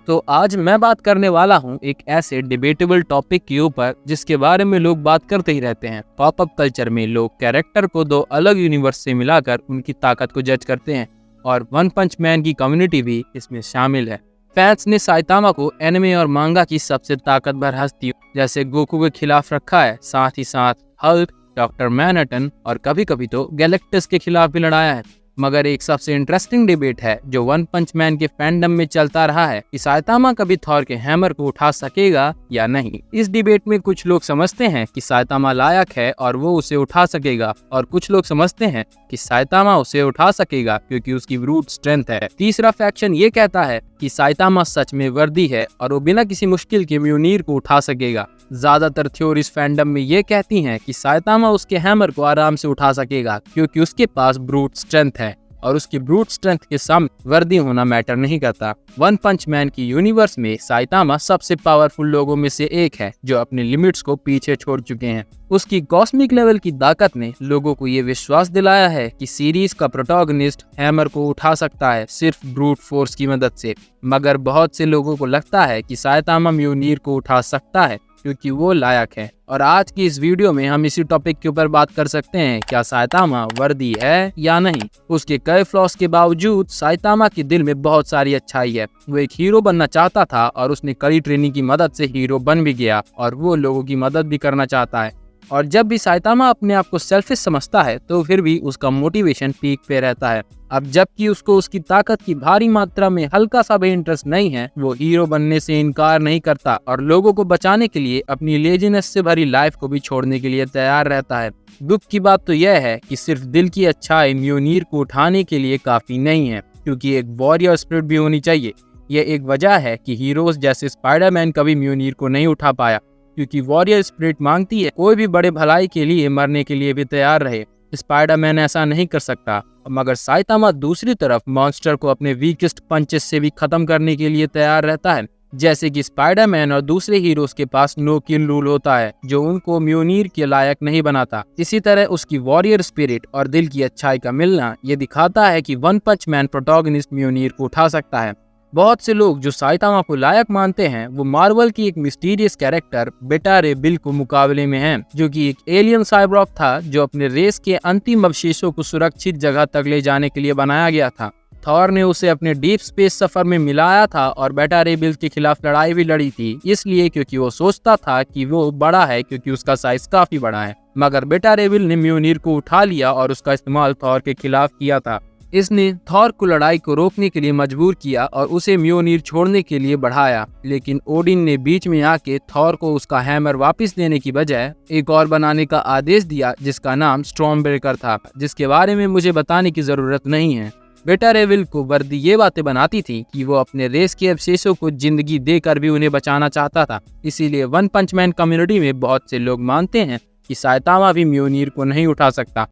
तो आज मैं बात करने वाला हूँ एक ऐसे डिबेटेबल टॉपिक के ऊपर जिसके बारे में लोग बात करते ही रहते हैं। पॉपअप कल्चर में लोग कैरेक्टर को दो अलग यूनिवर्स से मिलाकर उनकी ताकत को जज करते हैं और वन पंच मैन की कम्युनिटी भी इसमें शामिल है। फैंस ने साइतामा को एनिमे और मांगा की सबसे ताकतवर हस्ती जैसे गोकू के खिलाफ रखा है, साथ ही साथ हल्क, डॉक्टर मैनहट्टन और कभी कभी तो गैलेक्टस के खिलाफ भी लड़ाया है। मगर एक सबसे इंटरेस्टिंग डिबेट है जो वन पंच मैन के फैंडम में चलता रहा है कि साइतामा कभी थॉर के हैमर को उठा सकेगा या नहीं। इस डिबेट में कुछ लोग समझते हैं कि साइतामा लायक है और वो उसे उठा सकेगा, और कुछ लोग समझते हैं कि साइतामा उसे उठा सकेगा क्योंकि उसकी ब्रूट स्ट्रेंथ है। तीसरा फैक्शन ये कहता है कि साइतामा सच में वर्दी है और वो बिना किसी मुश्किल के म्योनीर को उठा सकेगा। ज्यादातर थ्योरीज फैंडम में ये कहती हैं कि साइतामा उसके हैमर को आराम से उठा सकेगा क्योंकि उसके पास ब्रूट स्ट्रेंथ है और उसकी ब्रूट स्ट्रेंथ के सामने वर्दी होना मैटर नहीं करता। वन पंच मैन की यूनिवर्स में साइतामा सबसे पावरफुल लोगों में से एक है जो अपने लिमिट्स को पीछे छोड़ चुके हैं। उसकी कॉस्मिक लेवल की ताकत ने लोगों को ये विश्वास दिलाया है कि सीरीज का प्रोटोगनिस्ट हैमर को उठा सकता है सिर्फ ब्रूट फोर्स की मदद से। मगर बहुत से लोगों को लगता है कि साइतामा म्योनीर को उठा सकता है क्योंकि वो लायक है। और आज की इस वीडियो में हम इसी टॉपिक के ऊपर बात कर सकते हैं, क्या साइतामा वर्दी है या नहीं। उसके कई फ्लॉस के बावजूद साइतामा के दिल में बहुत सारी अच्छाई है। वो एक हीरो बनना चाहता था और उसने कड़ी ट्रेनिंग की मदद से हीरो बन भी गया, और वो लोगों की मदद भी करना चाहता है। और जब भी साइतामा अपने आप को सेल्फिश समझता है तो फिर भी उसका मोटिवेशन पीक पे रहता है। अब जबकि उसको उसकी ताकत की भारी मात्रा में हल्का सा भी इंटरेस्ट नहीं है, वो हीरो बनने से इनकार नहीं करता और लोगों को बचाने के लिए अपनी लेजीनेस से भरी लाइफ को भी छोड़ने के लिए तैयार रहता है। दुख की बात तो यह है कि सिर्फ दिल की अच्छाई म्योनीर को उठाने के लिए काफी नहीं है, क्योंकि एक वॉरियर स्पिरिट भी होनी चाहिए। यह एक वजह है कि हीरोज जैसे स्पाइडरमैन कभी म्योनीर को नहीं उठा पाया, क्योंकि वॉरियर स्पिरिट मांगती है कोई भी बड़े भलाई के लिए मरने के लिए भी तैयार रहे। स्पाइडरमैन ऐसा नहीं कर सकता, मगर साइतामा दूसरी तरफ मॉन्स्टर को अपने वीकेस्ट पंचेस से भी खत्म करने के लिए तैयार रहता है। जैसे कि स्पाइडरमैन और दूसरे हीरोज के पास नो किल रूल होता है जो उनको म्योनीर के लायक नहीं बनाता। इसी तरह उसकी वॉरियर स्पिरिट और दिल की अच्छाई का मिलना ये दिखाता है कि वन पंच मैन प्रोटोगनिस्ट म्योनीर को उठा सकता है। बहुत से लोग जो साइतामा को लायक मानते हैं वो मार्वल की एक मिस्टीरियस कैरेक्टर बेटा रे बिल को मुकाबले में हैं, जो कि एक एलियन साइबॉर्ग था जो अपने रेस के अंतिम अवशेषों को सुरक्षित जगह तक ले जाने के लिए बनाया गया था। थॉर ने उसे अपने डीप स्पेस सफर में मिलाया था और बेटा रे बिल के खिलाफ लड़ाई भी लड़ी थी, इसलिए क्योंकि वो सोचता था कि वो बड़ा है क्योंकि उसका साइज काफी बड़ा है। मगर बेटा रे बिल ने म्योनीर को उठा लिया और उसका इस्तेमाल थॉर के खिलाफ किया था। इसने थॉर को लड़ाई को रोकने के लिए मजबूर किया और उसे म्योनीर छोड़ने के लिए बढ़ाया, लेकिन ओडिन ने बीच में आके थॉर को उसका हैमर वापस देने की बजाय एक और बनाने का आदेश दिया जिसका नाम स्टॉर्म ब्रेकर था, जिसके बारे में मुझे बताने की जरूरत नहीं है। बेटा रे बिल को वर्दी ये बातें बनाती थी कि वो अपने रेस के अवशेषों को जिंदगी देकर भी उन्हें बचाना चाहता था। इसीलिए वन पंच मैन कम्युनिटी में बहुत से लोग मानते हैं कि साइतामा भी म्योनीर को नहीं उठा सकता।